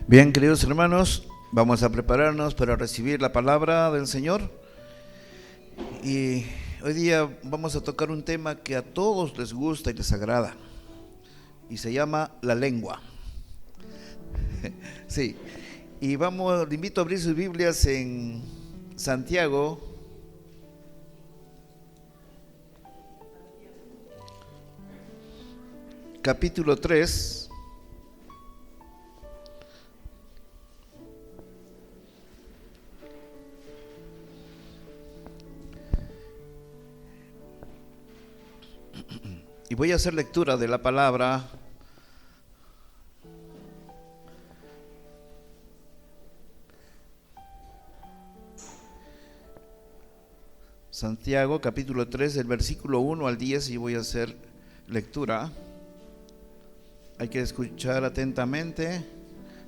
Bien, queridos hermanos, vamos a prepararnos para recibir la palabra del Señor. Y hoy día vamos a tocar un tema que a todos les gusta y les agrada. Y se llama la lengua. Sí. Y le invito a abrir sus Biblias en Santiago, capítulo 3. Y voy a hacer lectura de la palabra. Santiago, capítulo 3, del versículo 1 al 10, y voy a hacer lectura. Hay que escuchar atentamente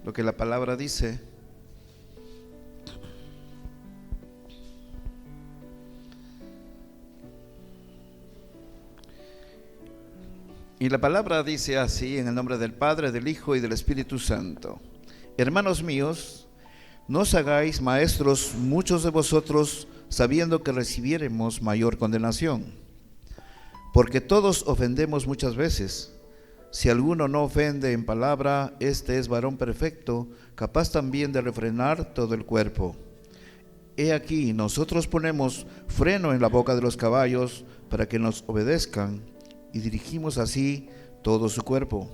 lo que la palabra dice. Y la palabra dice así, en el nombre del Padre, del Hijo y del Espíritu Santo. Hermanos míos, no os hagáis maestros muchos de vosotros, sabiendo que recibiéremos mayor condenación. Porque todos ofendemos muchas veces. Si alguno no ofende en palabra, este es varón perfecto, capaz también de refrenar todo el cuerpo. He aquí, nosotros ponemos freno en la boca de los caballos para que nos obedezcan, y dirigimos así todo su cuerpo.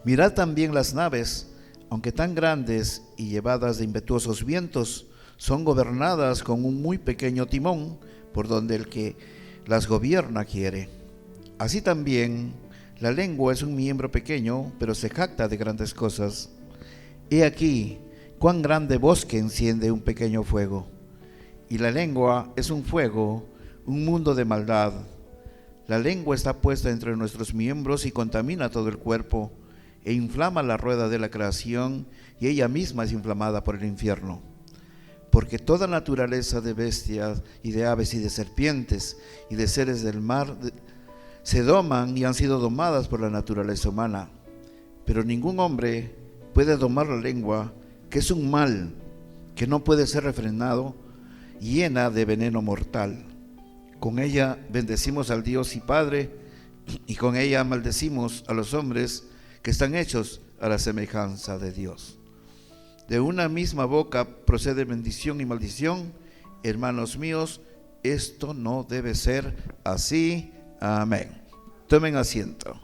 Mirad también las naves, aunque tan grandes y llevadas de impetuosos vientos, son gobernadas con un muy pequeño timón, por donde el que las gobierna quiere. Así también la lengua es un miembro pequeño, pero se jacta de grandes cosas. He aquí cuán grande bosque enciende un pequeño fuego. Y la lengua es un fuego, un mundo de maldad. La lengua está puesta entre nuestros miembros y contamina todo el cuerpo, e inflama la rueda de la creación, y ella misma es inflamada por el infierno. Porque toda naturaleza de bestias y de aves y de serpientes y de seres del mar se doman y han sido domadas por la naturaleza humana. Pero ningún hombre puede domar la lengua, que es un mal que no puede ser refrenado, llena de veneno mortal. Con ella bendecimos al Dios y Padre, y con ella maldecimos a los hombres que están hechos a la semejanza de Dios. De una misma boca procede bendición y maldición. Hermanos míos, esto no debe ser así. Amén. Tomen asiento.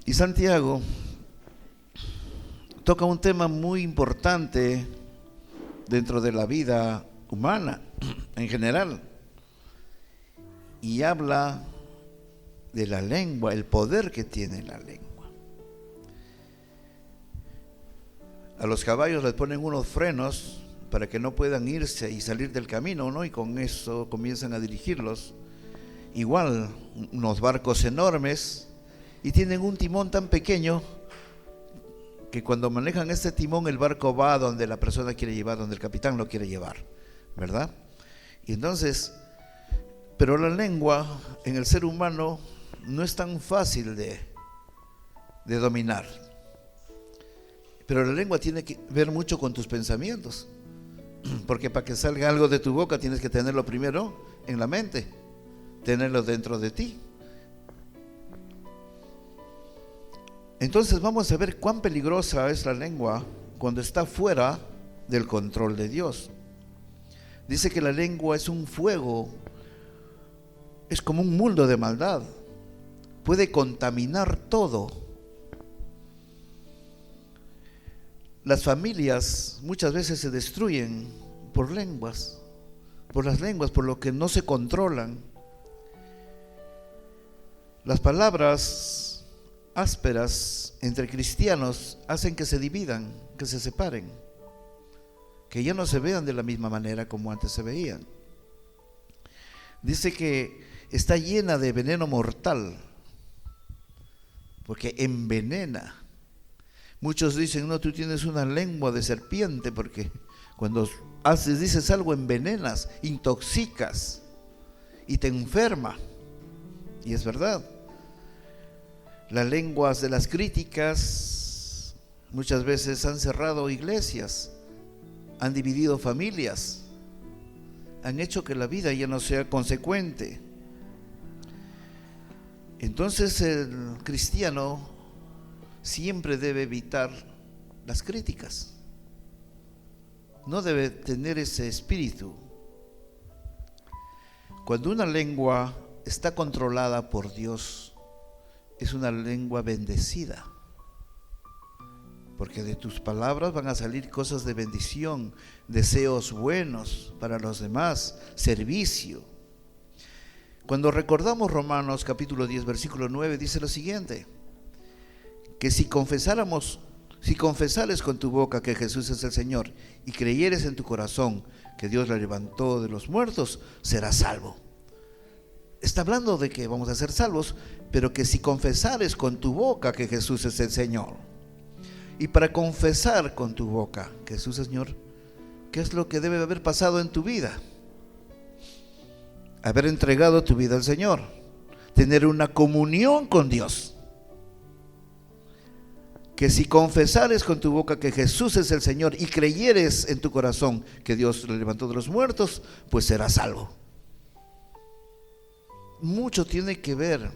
Y Santiago toca un tema muy importante dentro de la vida humana en general, y habla de la lengua, el poder que tiene la lengua. A los caballos les ponen unos frenos para que no puedan irse y salir del camino, ¿no? Y con eso comienzan a dirigirlos. Igual unos barcos enormes, y tienen un timón tan pequeño que cuando manejan este timón el barco va a donde la persona quiere llevar, donde el capitán lo quiere llevar, ¿verdad? Y entonces, pero la lengua en el ser humano no es tan fácil de dominar. Pero la lengua tiene que ver mucho con tus pensamientos, porque para que salga algo de tu boca tienes que tenerlo primero en la mente, tenerlo dentro de ti. Entonces vamos a ver cuán peligrosa es la lengua cuando está fuera del control de Dios. Dice que la lengua es un fuego, es como un mundo de maldad, puede contaminar todo. Las familias muchas veces se destruyen por lenguas, por las lenguas, por lo que no se controlan. Las palabras ásperas entre cristianos hacen que se dividan, que se separen, que ya no se vean de la misma manera como antes se veían. Dice que está llena de veneno mortal, porque envenena. Muchos dicen, no, tú tienes una lengua de serpiente, porque cuando dices algo envenenas, intoxicas y te enferma. Y es verdad. Las lenguas de las críticas muchas veces han cerrado iglesias, han dividido familias, han hecho que la vida ya no sea consecuente. Entonces el cristiano siempre debe evitar las críticas, no debe tener ese espíritu. Cuando una lengua está controlada por Dios, es una lengua bendecida, porque de tus palabras van a salir cosas de bendición, deseos buenos para los demás, servicio. Cuando recordamos Romanos capítulo 10 versículo 9, dice lo siguiente: que si confesares con tu boca que Jesús es el Señor y creyeres en tu corazón que Dios le levantó de los muertos, serás salvo. Está hablando de que vamos a ser salvos, pero que si confesares con tu boca que Jesús es el Señor. Y para confesar con tu boca que Jesús es el Señor, ¿qué es lo que debe haber pasado en tu vida? Haber entregado tu vida al Señor, tener una comunión con Dios. Que si confesares con tu boca que Jesús es el Señor y creyeres en tu corazón que Dios le levantó de los muertos, pues serás salvo. Mucho tiene que ver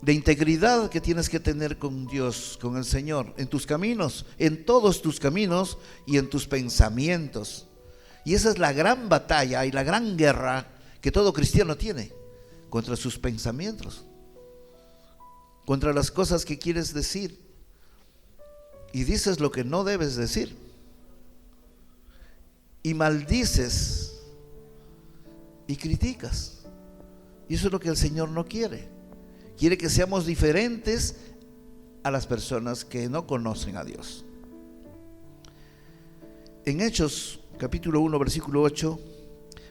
de integridad que tienes que tener con Dios, con el Señor, en tus caminos, en todos tus caminos y en tus pensamientos. Y esa es la gran batalla y la gran guerra que todo cristiano tiene contra sus pensamientos, contra las cosas que quieres decir y dices lo que no debes decir y maldices y criticas. Y eso es lo que el Señor no quiere. Quiere que seamos diferentes a las personas que no conocen a Dios. En Hechos capítulo 1 versículo 8: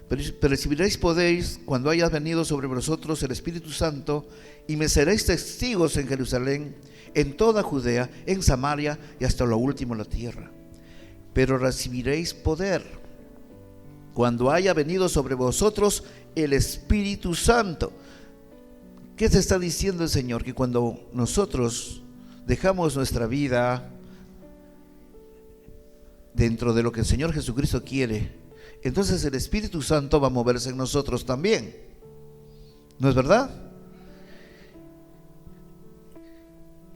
pero recibiréis poder cuando haya venido sobre vosotros el Espíritu Santo, y me seréis testigos en Jerusalén, en toda Judea, en Samaria y hasta lo último de la tierra. Pero recibiréis poder cuando haya venido sobre vosotros el Espíritu Santo. ¿Qué te está diciendo el Señor? Que cuando nosotros dejamos nuestra vida dentro de lo que el Señor Jesucristo quiere, entonces el Espíritu Santo va a moverse en nosotros también. ¿No es verdad?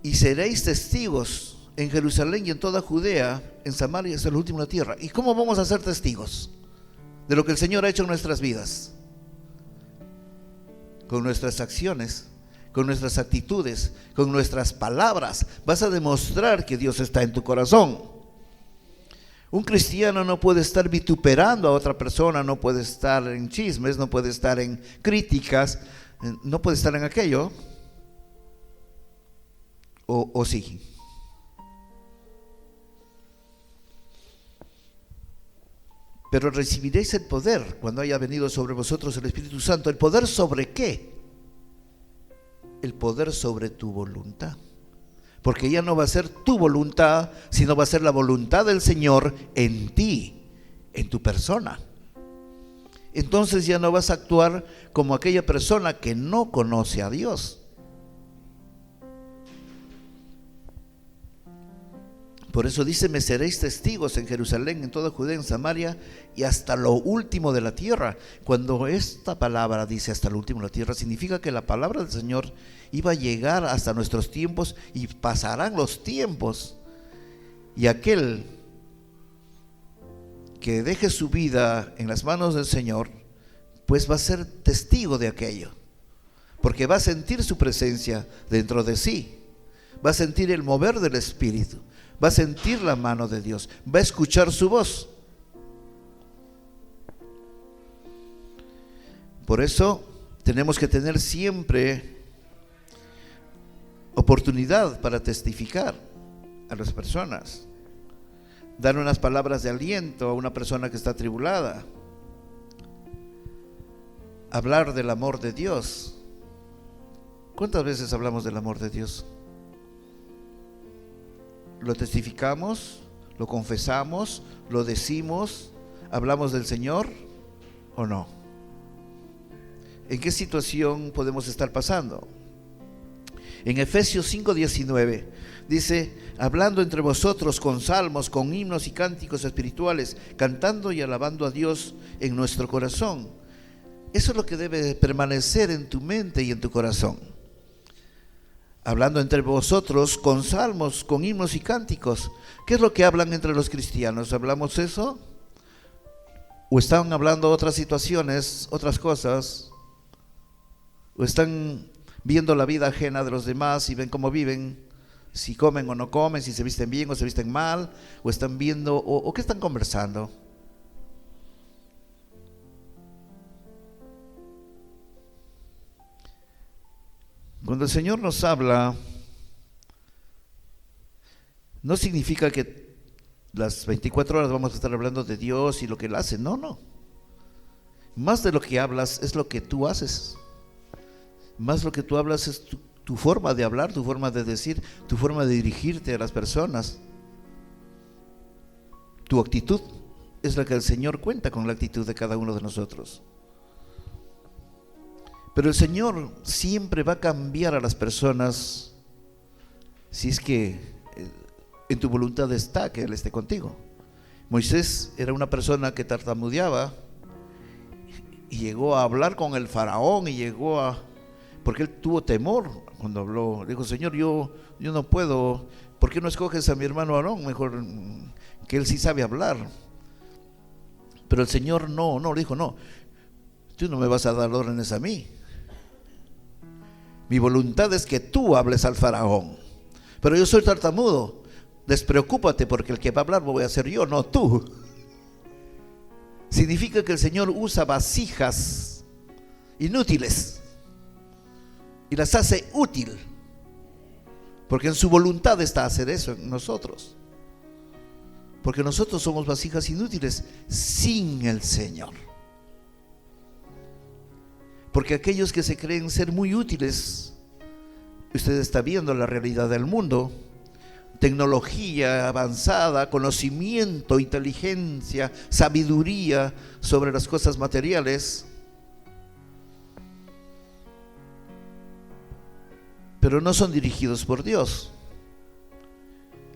Y seréis testigos en Jerusalén y en toda Judea, en Samaria hasta el último de la tierra. ¿Y cómo vamos a ser testigos de lo que el Señor ha hecho en nuestras vidas? Con nuestras acciones, con nuestras actitudes, con nuestras palabras. Vas a demostrar que Dios está en tu corazón. Un cristiano no puede estar vituperando a otra persona, no puede estar en chismes, no puede estar en críticas, no puede estar en aquello. O sí. Pero recibiréis el poder cuando haya venido sobre vosotros el Espíritu Santo. ¿El poder sobre qué? El poder sobre tu voluntad. Porque ya no va a ser tu voluntad, sino va a ser la voluntad del Señor en ti, en tu persona. Entonces ya no vas a actuar como aquella persona que no conoce a Dios. Por eso dice: me seréis testigos en Jerusalén, en toda Judea, en Samaria y hasta lo último de la tierra. Cuando esta palabra dice hasta lo último de la tierra, significa que la palabra del Señor iba a llegar hasta nuestros tiempos y pasarán los tiempos. Y aquel que deje su vida en las manos del Señor, pues va a ser testigo de aquello, porque va a sentir su presencia dentro de sí, va a sentir el mover del Espíritu, va a sentir la mano de Dios, va a escuchar su voz. Por eso tenemos que tener siempre oportunidad para testificar a las personas, dar unas palabras de aliento a una persona que está atribulada, hablar del amor de Dios. ¿Cuántas veces hablamos del amor de Dios? ¿Lo testificamos? ¿Lo confesamos? ¿Lo decimos? ¿Hablamos del Señor o no? ¿En qué situación podemos estar pasando? En Efesios 5:19 dice: hablando entre vosotros con salmos, con himnos y cánticos espirituales, cantando y alabando a Dios en nuestro corazón. Eso es lo que debe permanecer en tu mente y en tu corazón. Hablando entre vosotros con salmos, con himnos y cánticos. ¿Qué es lo que hablan entre los cristianos? ¿Hablamos eso? ¿O están hablando otras situaciones, otras cosas? ¿O están viendo la vida ajena de los demás y ven cómo viven? Si comen o no comen, si se visten bien o se visten mal, o están viendo, o qué están conversando. Cuando el Señor nos habla, no significa que las 24 horas vamos a estar hablando de Dios y lo que Él hace. No, no. Más de lo que hablas es lo que tú haces. Más lo que tú hablas es tu forma de hablar, tu forma de decir, tu forma de dirigirte a las personas. Tu actitud es la que el Señor cuenta con la actitud de cada uno de nosotros. Pero el Señor siempre va a cambiar a las personas si es que en tu voluntad está que Él esté contigo. Moisés era una persona que tartamudeaba y llegó a hablar con el faraón y porque él tuvo temor cuando habló. Dijo: Señor, yo no puedo. ¿Por qué no escoges a mi hermano Aarón? Mejor, que él sí sabe hablar. Pero el Señor no le dijo: no, tú no me vas a dar órdenes a mí. Mi voluntad es que tú hables al faraón. Pero yo soy tartamudo. Despreocúpate, porque el que va a hablar voy a ser yo, no tú. Significa que el Señor usa vasijas inútiles y las hace útil, porque en su voluntad está hacer eso en nosotros. Porque nosotros somos vasijas inútiles sin el Señor. Porque aquellos que se creen ser muy útiles, usted está viendo la realidad del mundo, tecnología avanzada, conocimiento, inteligencia, sabiduría sobre las cosas materiales, pero no son dirigidos por Dios.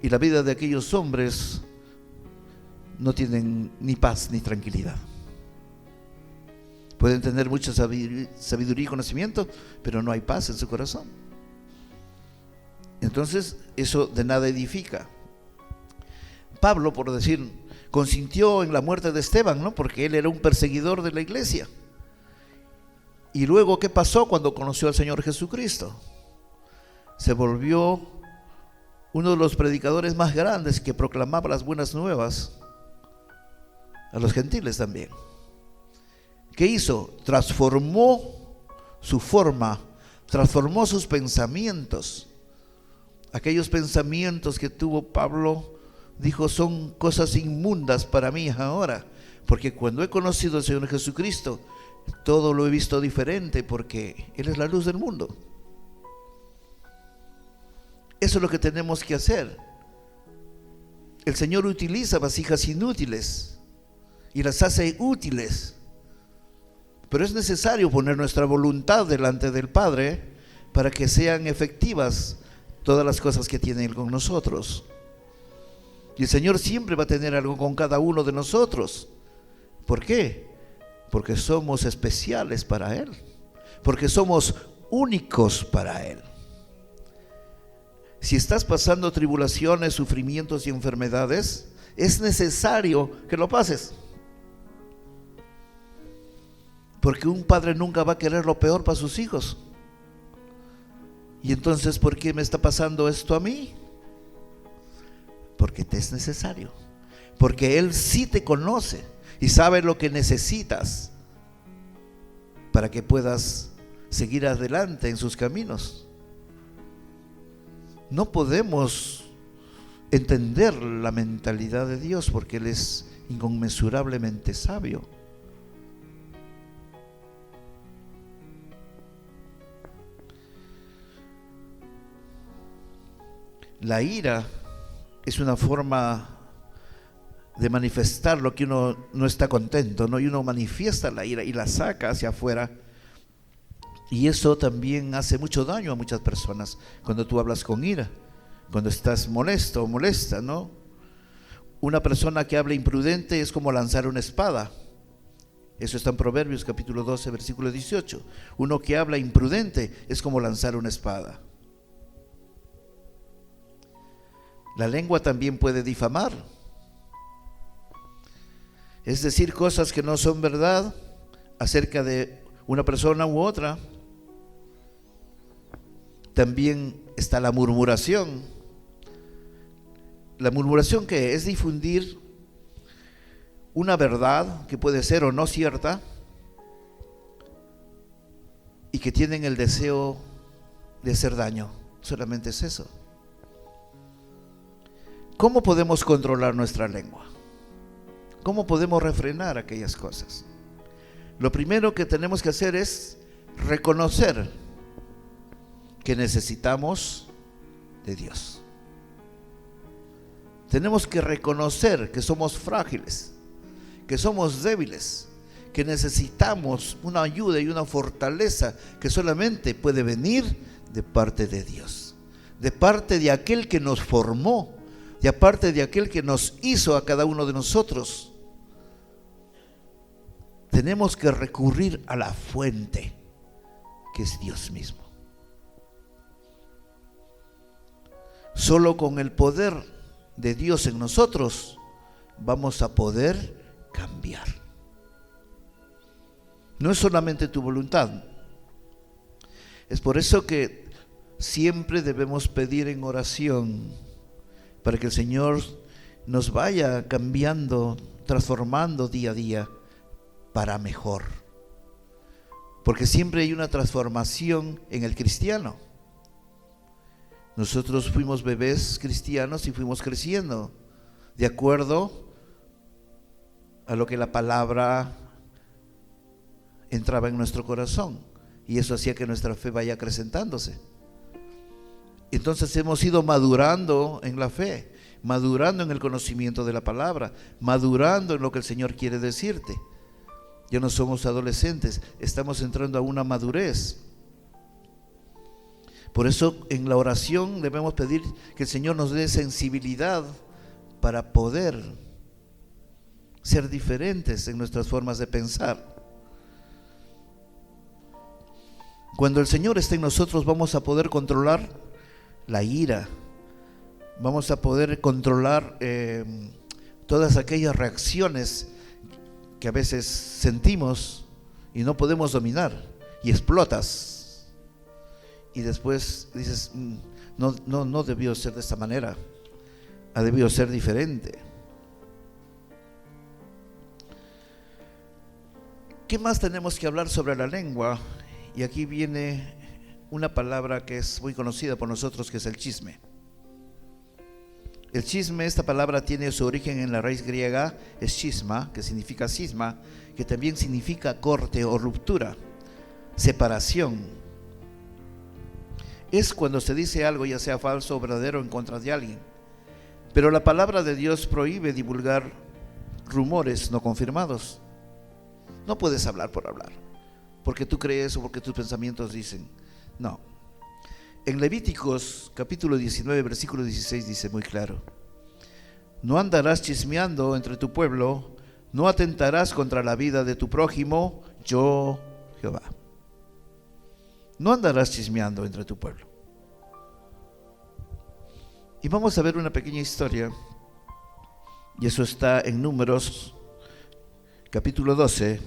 Y la vida de aquellos hombres no tienen ni paz ni tranquilidad. Pueden tener mucha sabiduría y conocimiento, pero no hay paz en su corazón. Entonces, eso de nada edifica. Pablo, por decir, consintió en la muerte de Esteban, ¿no? Porque él era un perseguidor de la iglesia. Y luego, ¿qué pasó cuando conoció al Señor Jesucristo? Se volvió uno de los predicadores más grandes que proclamaba las buenas nuevas a los gentiles también. ¿Qué hizo? Transformó su forma, transformó sus pensamientos. Aquellos pensamientos que tuvo Pablo, dijo: son cosas inmundas para mí ahora, porque cuando he conocido al Señor Jesucristo, todo lo he visto diferente, porque Él es la luz del mundo. Eso es lo que tenemos que hacer. El Señor utiliza vasijas inútiles y las hace útiles. Pero es necesario poner nuestra voluntad delante del Padre para que sean efectivas todas las cosas que tiene Él con nosotros. Y el Señor siempre va a tener algo con cada uno de nosotros. ¿Por qué? Porque somos especiales para Él. Porque somos únicos para Él. Si estás pasando tribulaciones, sufrimientos y enfermedades, es necesario que lo pases. Porque un padre nunca va a querer lo peor para sus hijos. Y entonces, ¿por qué me está pasando esto a mí? Porque te es necesario. Porque Él sí te conoce y sabe lo que necesitas para que puedas seguir adelante en sus caminos. No podemos entender la mentalidad de Dios porque Él es inconmensurablemente sabio. La ira es una forma de manifestar lo que uno no está contento, ¿no? Y uno manifiesta la ira y la saca hacia afuera Y eso también hace mucho daño a muchas personas cuando tú hablas con ira, cuando estás molesto o molesta, ¿no? Una persona que habla imprudente es como lanzar una espada. Eso está en Proverbios capítulo 12, versículo 18. Uno que habla imprudente es como lanzar una espada. La lengua también puede difamar. Es decir, cosas que no son verdad acerca de una persona u otra. También está la murmuración. La murmuración, ¿qué es? Difundir una verdad que puede ser o no cierta y que tienen el deseo de hacer daño. Solamente es eso. ¿Cómo podemos controlar nuestra lengua? ¿Cómo podemos refrenar aquellas cosas? Lo primero que tenemos que hacer es reconocer que necesitamos de Dios. Tenemos que reconocer que somos frágiles, que somos débiles, que necesitamos una ayuda y una fortaleza que solamente puede venir de parte de Dios, de parte de aquel que nos formó, de parte de aquel que nos hizo a cada uno de nosotros. Tenemos que recurrir a la fuente, que es Dios mismo. Solo con el poder de Dios en nosotros vamos a poder cambiar. No es solamente tu voluntad. Es por eso que siempre debemos pedir en oración para que el Señor nos vaya cambiando, transformando día a día para mejor. Porque siempre hay una transformación en el cristiano. Nosotros fuimos bebés cristianos y fuimos creciendo de acuerdo a lo que la palabra entraba en nuestro corazón, y eso hacía que nuestra fe vaya acrecentándose. Entonces hemos ido madurando en la fe, madurando en el conocimiento de la palabra, madurando en lo que el Señor quiere decirte. Ya no somos adolescentes, estamos entrando a una madurez. Por eso en la oración debemos pedir que el Señor nos dé sensibilidad para poder ser diferentes en nuestras formas de pensar. Cuando el Señor está en nosotros, vamos a poder controlar la ira, vamos a poder controlar todas aquellas reacciones que a veces sentimos y no podemos dominar, y explotas. Y después dices, no debió ser de esta manera, ha debido ser diferente. ¿Qué más tenemos que hablar sobre la lengua? Y aquí viene una palabra que es muy conocida por nosotros, que es el chisme. El chisme, esta palabra tiene su origen en la raíz griega, es chisma, que significa cisma, que también significa corte o ruptura, separación. Es cuando se dice algo, ya sea falso o verdadero, en contra de alguien. Pero la palabra de Dios prohíbe divulgar rumores no confirmados. No puedes hablar por hablar, porque tú crees o porque tus pensamientos dicen. No. En Levíticos capítulo 19, versículo 16 dice muy claro: no andarás chismeando entre tu pueblo, no atentarás contra la vida de tu prójimo, yo Jehová. No andarás chismeando entre tu pueblo. Y vamos a ver una pequeña historia, y eso está en Números capítulo 12.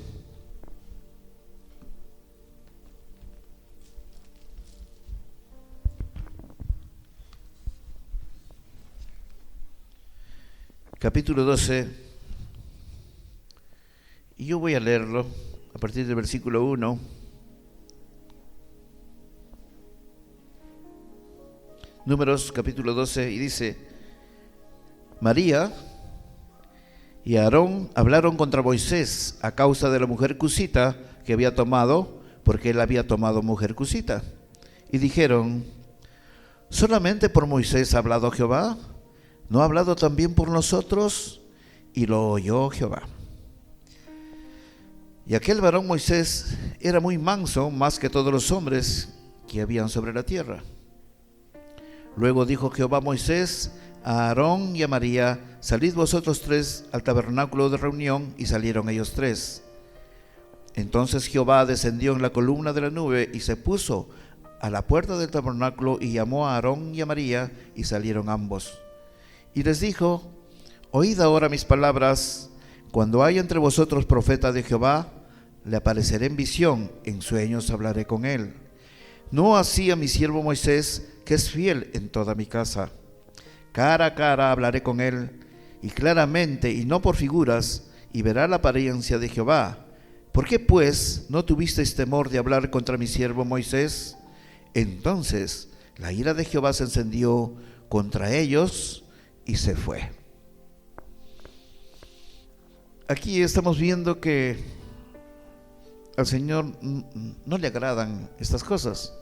Capítulo 12, y yo voy a leerlo a partir del versículo 1. Números capítulo 12, y dice: María y Aarón hablaron contra Moisés a causa de la mujer cusita que había tomado, porque él había tomado mujer cusita. Y dijeron: ¿solamente por Moisés ha hablado Jehová? ¿No ha hablado también por nosotros? Y lo oyó Jehová. Y aquel varón Moisés era muy manso, más que todos los hombres que habían sobre la tierra. Luego dijo Jehová a Moisés, a Aarón y a María: salid vosotros tres al tabernáculo de reunión. Y salieron ellos tres. Entonces Jehová descendió en la columna de la nube y se puso a la puerta del tabernáculo y llamó a Aarón y a María, y salieron ambos. Y les dijo: oíd ahora mis palabras. Cuando haya entre vosotros profeta de Jehová, le apareceré en visión, en sueños hablaré con él. No así a mi siervo Moisés, que es fiel en toda mi casa. Cara a cara hablaré con él, y claramente, y no por figuras, y verá la apariencia de Jehová. ¿Por qué pues no tuvisteis temor de hablar contra mi siervo Moisés? Entonces la ira de Jehová se encendió contra ellos y se fue. Aquí estamos viendo que al Señor no le agradan estas cosas.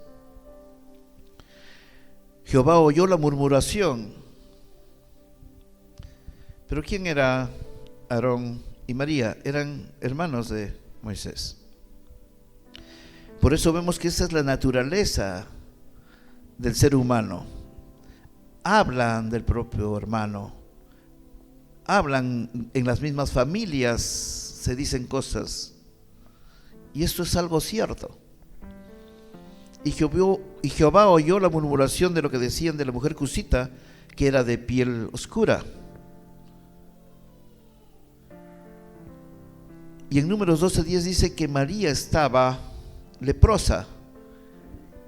Jehová oyó la murmuración. Pero ¿quién era Aarón y María? Eran hermanos de Moisés. Por eso vemos que esa es la naturaleza del ser humano. Hablan del propio hermano, hablan en las mismas familias, se dicen cosas, y esto es algo cierto. Y Jehová oyó la murmuración de lo que decían de la mujer cusita, que era de piel oscura. Y en Números 12:10 dice que María estaba leprosa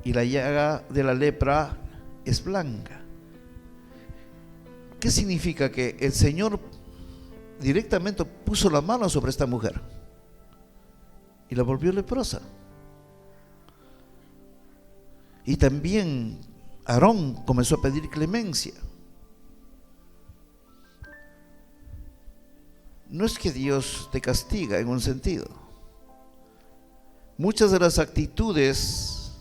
y la llaga de la lepra es blanca. ¿Qué significa? Que el Señor directamente puso la mano sobre esta mujer y la volvió leprosa. Y también Aarón comenzó a pedir clemencia. No es que Dios te castiga en un sentido. Muchas de las actitudes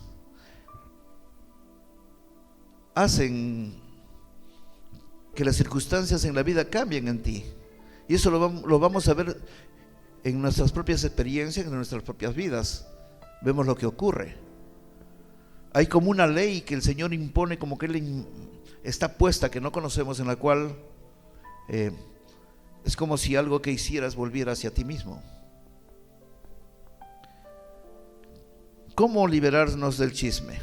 hacen que las circunstancias en la vida cambien en ti. Y eso lo vamos a ver en nuestras propias experiencias, en nuestras propias vidas. Vemos lo que ocurre. Hay como una ley que el Señor impone, como que Él está puesta, que no conocemos, en la cual es como si algo que hicieras volviera hacia ti mismo. ¿Cómo liberarnos del chisme?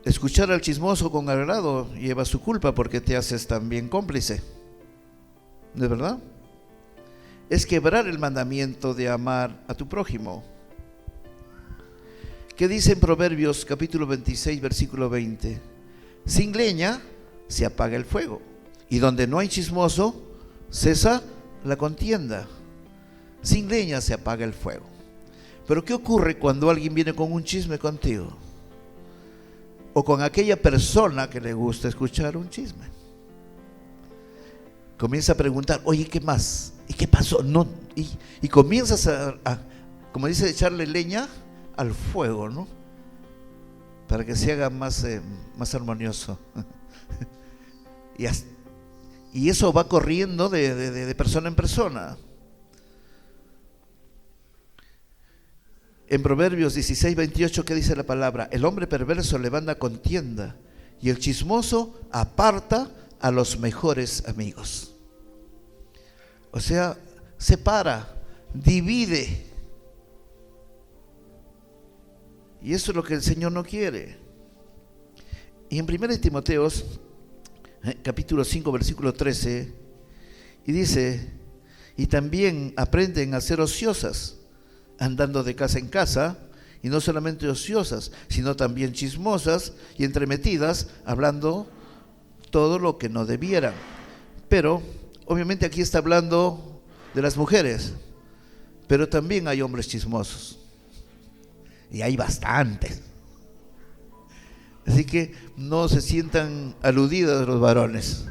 Escuchar al chismoso con agrado lleva su culpa, porque te haces también cómplice. ¿No es verdad? Es quebrar el mandamiento de amar a tu prójimo. ¿Qué dice en Proverbios capítulo 26, versículo 20? Sin leña se apaga el fuego, y donde no hay chismoso, cesa la contienda. Sin leña se apaga el fuego. Pero ¿qué ocurre cuando alguien viene con un chisme contigo? O con aquella persona que le gusta escuchar un chisme. Comienza a preguntar: oye, ¿qué más? ¿Y qué pasó? No, y comienzas a, como dice, echarle leña al fuego, ¿no? Para que se haga más armonioso. Y eso va corriendo de persona en persona. En Proverbios 16:28, ¿qué dice la palabra? El hombre perverso levanta contienda, y el chismoso aparta a los mejores amigos. O sea, separa, divide. Y eso es lo que el Señor no quiere. Y en 1 Timoteo capítulo 5, versículo 13, y dice: y también aprenden a ser ociosas, andando de casa en casa, y no solamente ociosas, sino también chismosas y entremetidas, hablando todo lo que no debieran. Pero obviamente aquí está hablando de las mujeres, pero también hay hombres chismosos, y hay bastantes. Así que no se sientan aludidos los varones,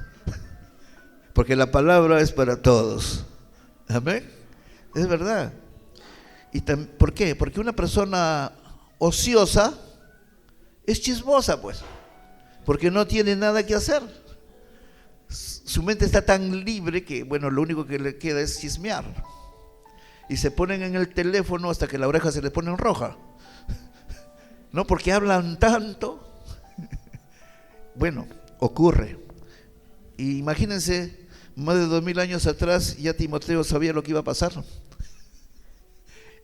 porque la palabra es para todos. Amén. Es verdad. ¿Por qué? Porque una persona ociosa es chismosa, pues, porque no tiene nada que hacer. Su mente está tan libre que, bueno, lo único que le queda es chismear. y se ponen en el teléfono hasta que la oreja se les pone en roja. No, porque hablan tanto. Bueno, ocurre. Y imagínense, más de 2000 años atrás ya Timoteo sabía lo que iba a pasar.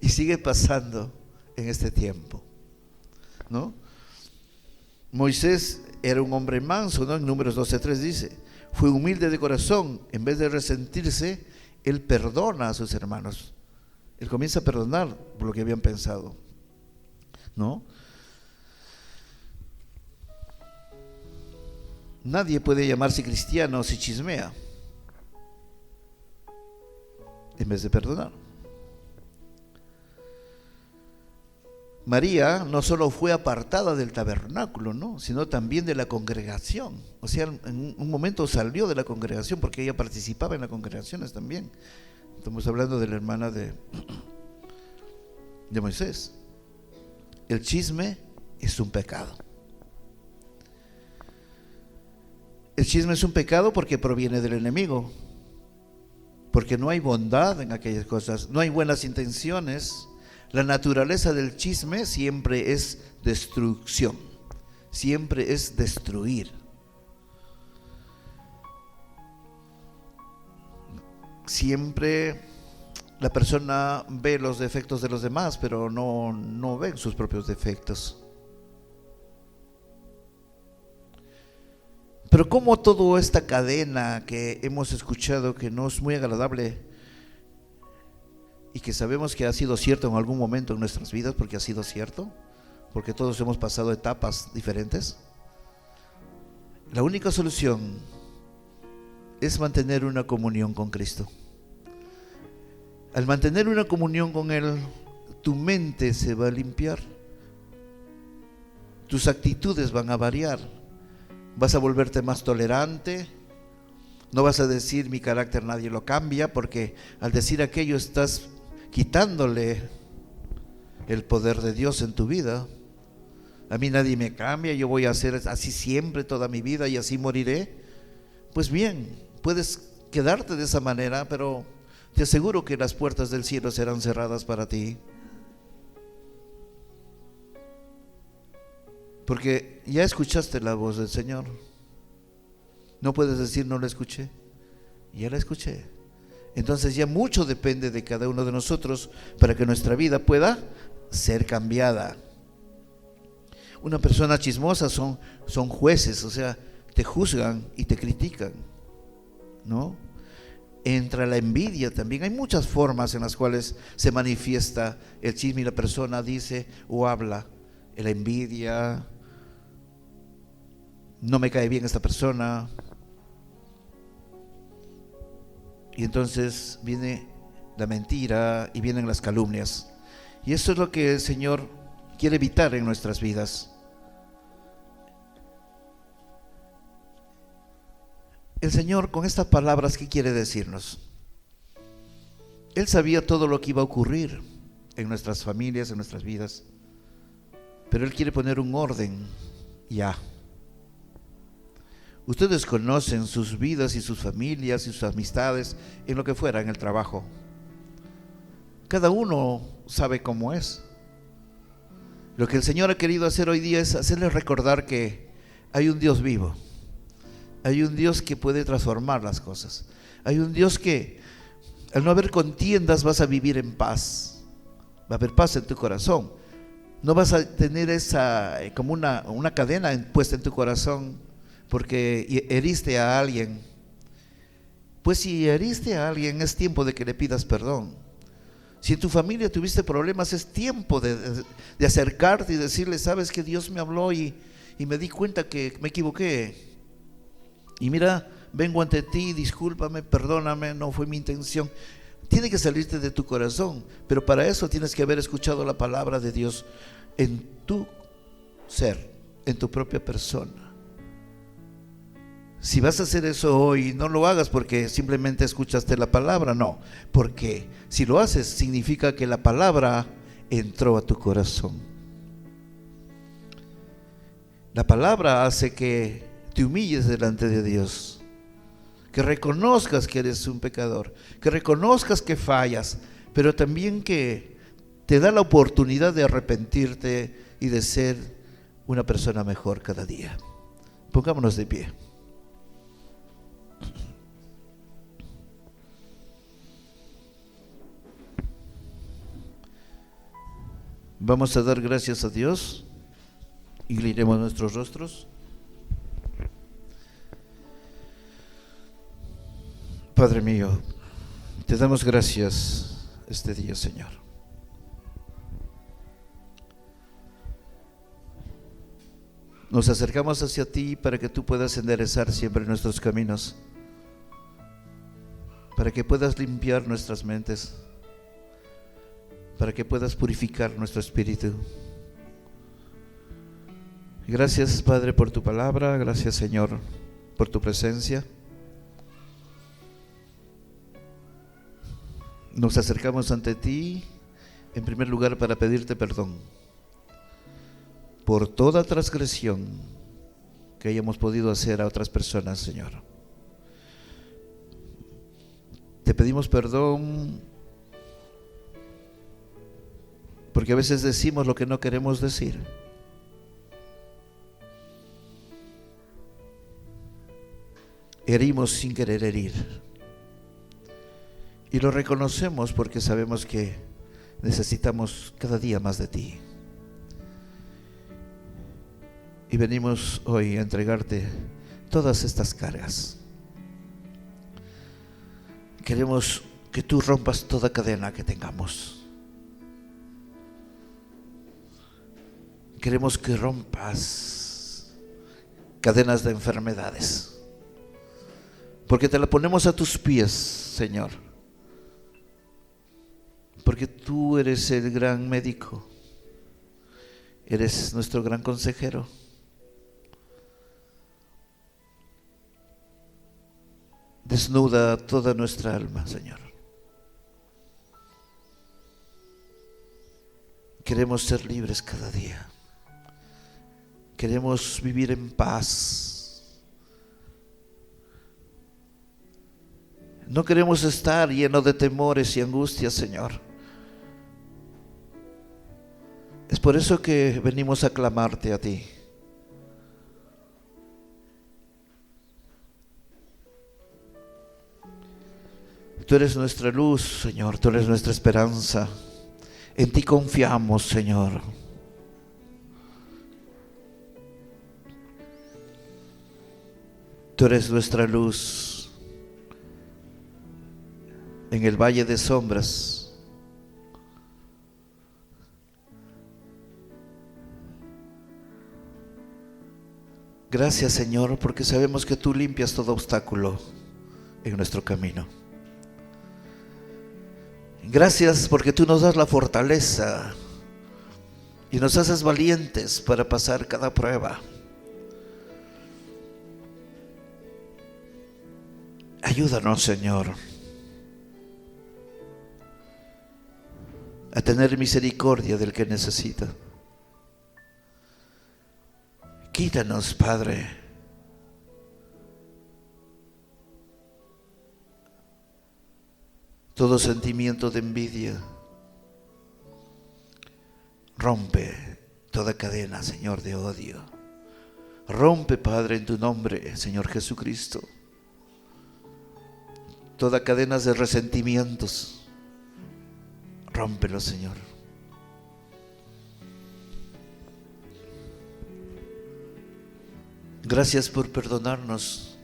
Y sigue pasando en este tiempo, ¿no? Moisés era un hombre manso, ¿no? En Números 12:3 dice, fue humilde de corazón, en vez de resentirse, él perdona a sus hermanos. Él comienza a perdonar por lo que habían pensado, ¿no? Nadie puede llamarse cristiano si chismea, en vez de perdonar. María no solo fue apartada del tabernáculo, ¿no?, sino también de la congregación. O sea, en un momento salió de la congregación porque ella participaba en las congregaciones también. Estamos hablando de la hermana de Moisés. El chisme es un pecado. El chisme es un pecado porque proviene del enemigo, porque no hay bondad en aquellas cosas, no hay buenas intenciones. La naturaleza del chisme siempre es destrucción, siempre es destruir. Siempre la persona ve los defectos de los demás, pero no ve sus propios defectos. Pero como toda esta cadena que hemos escuchado, que no es muy agradable y que sabemos que ha sido cierto en algún momento en nuestras vidas, porque ha sido cierto, porque todos hemos pasado etapas diferentes, la única solución es mantener una comunión con Cristo. Al mantener una comunión con Él, tu mente se va a limpiar, tus actitudes van a variar, vas a volverte más tolerante, no vas a decir mi carácter nadie lo cambia, porque al decir aquello estás quitándole el poder de Dios en tu vida. A mí nadie me cambia, yo voy a ser así siempre toda mi vida y así moriré. Pues bien, puedes quedarte de esa manera, pero te aseguro que las puertas del cielo serán cerradas para ti, porque ya escuchaste la voz del Señor. No puedes decir no la escuché, ya la escuché. Entonces ya mucho depende de cada uno de nosotros para que nuestra vida pueda ser cambiada. Una persona chismosa son jueces, o sea, te juzgan y te critican, ¿no? Entra la envidia también. Hay muchas formas en las cuales se manifiesta el chisme y la persona dice o habla. La envidia, no me cae bien esta persona. Y entonces viene la mentira y vienen las calumnias. Y eso es lo que el Señor quiere evitar en nuestras vidas. El Señor, con estas palabras, ¿qué quiere decirnos? Él sabía todo lo que iba a ocurrir en nuestras familias, en nuestras vidas, pero Él quiere poner un orden ya. Ustedes conocen sus vidas y sus familias y sus amistades, en lo que fuera, en el trabajo. Cada uno sabe cómo es. Lo que el Señor ha querido hacer hoy día es hacerles recordar que hay un Dios vivo. Hay un Dios que puede transformar las cosas. Hay un Dios que, al no haber contiendas, vas a vivir en paz. Va a haber paz en tu corazón. No vas a tener esa como una cadena puesta en tu corazón porque heriste a alguien. Pues si heriste a alguien, es tiempo de que le pidas perdón. Si en tu familia tuviste problemas, es tiempo de acercarte y decirle, sabes que Dios me habló y me di cuenta que me equivoqué. Y mira, vengo ante ti, discúlpame, perdóname, no fue mi intención. Tiene que salirte de tu corazón, pero para eso tienes que haber escuchado la palabra de Dios en tu ser, en tu propia persona. Si vas a hacer eso hoy, no lo hagas porque simplemente escuchaste la palabra, no, porque si lo haces significa que la palabra entró a tu corazón. La palabra hace que te humilles delante de Dios, que reconozcas que eres un pecador, que reconozcas que fallas, pero también que te da la oportunidad de arrepentirte y de ser una persona mejor cada día. Pongámonos de pie. Vamos a dar gracias a Dios. Inclinemos nuestros rostros. Padre mío, te damos gracias este día, Señor. Nos acercamos hacia ti para que tú puedas enderezar siempre nuestros caminos, para que puedas limpiar nuestras mentes, para que puedas purificar nuestro espíritu. Gracias, Padre, por tu palabra. Gracias, Señor, por tu presencia. Nos acercamos ante ti, en primer lugar, para pedirte perdón por toda transgresión que hayamos podido hacer a otras personas, Señor. Te pedimos perdón porque a veces decimos lo que no queremos decir. Herimos sin querer herir. Y lo reconocemos porque sabemos que necesitamos cada día más de ti. Y venimos hoy a entregarte todas estas cargas. Queremos que tú rompas toda cadena que tengamos. Queremos que rompas cadenas de enfermedades. Porque te la ponemos a tus pies, Señor. Porque tú eres el gran médico, eres nuestro gran consejero. Desnuda toda nuestra alma, Señor. Queremos ser libres cada día. Queremos vivir en paz. No queremos estar llenos de temores y angustias, Señor. Es por eso que venimos a clamarte a ti. Tú eres nuestra luz, Señor, tú eres nuestra esperanza. En ti confiamos, Señor. Tú eres nuestra luz en el valle de sombras. Gracias, Señor, porque sabemos que tú limpias todo obstáculo en nuestro camino. Gracias porque tú nos das la fortaleza y nos haces valientes para pasar cada prueba. Ayúdanos, Señor, a tener misericordia del que necesita. Quítanos, Padre, todo sentimiento de envidia. Rompe toda cadena, Señor, de odio. Rompe, Padre, en tu nombre, Señor Jesucristo, toda cadena de resentimientos. Rómpelo, Señor. Gracias por perdonarnos.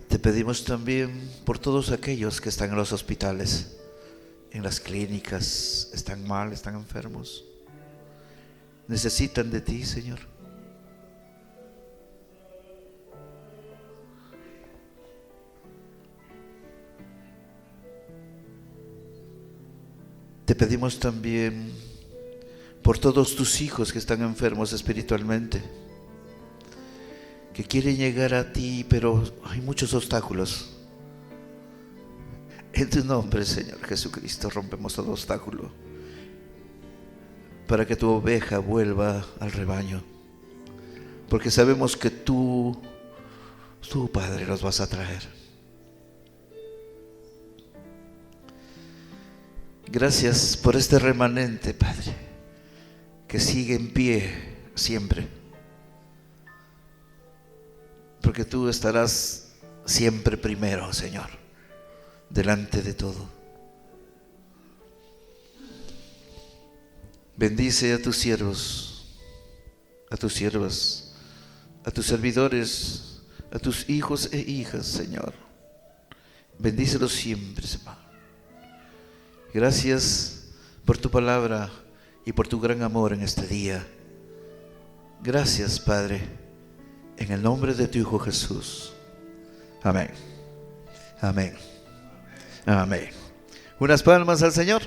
Te pedimos también por todos aquellos que están en los hospitales, en las clínicas, están mal, están enfermos. Necesitan de ti, Señor. Te pedimos también por todos tus hijos que están enfermos espiritualmente, que quieren llegar a ti, pero hay muchos obstáculos. En tu nombre, Señor Jesucristo, rompemos todo obstáculo para que tu oveja vuelva al rebaño. porque sabemos que tú, Padre, los vas a traer. Gracias por este remanente, Padre, que sigue en pie siempre, porque tú estarás siempre primero, Señor, delante de todo. Bendice a tus siervos, a tus siervas, a tus servidores, a tus hijos e hijas, Señor. Bendícelos siempre, Señor. Gracias por tu palabra y por tu gran amor en este día. Gracias, Padre, en el nombre de tu Hijo Jesús. Amén. Amén. Amén. Unas palmas al Señor.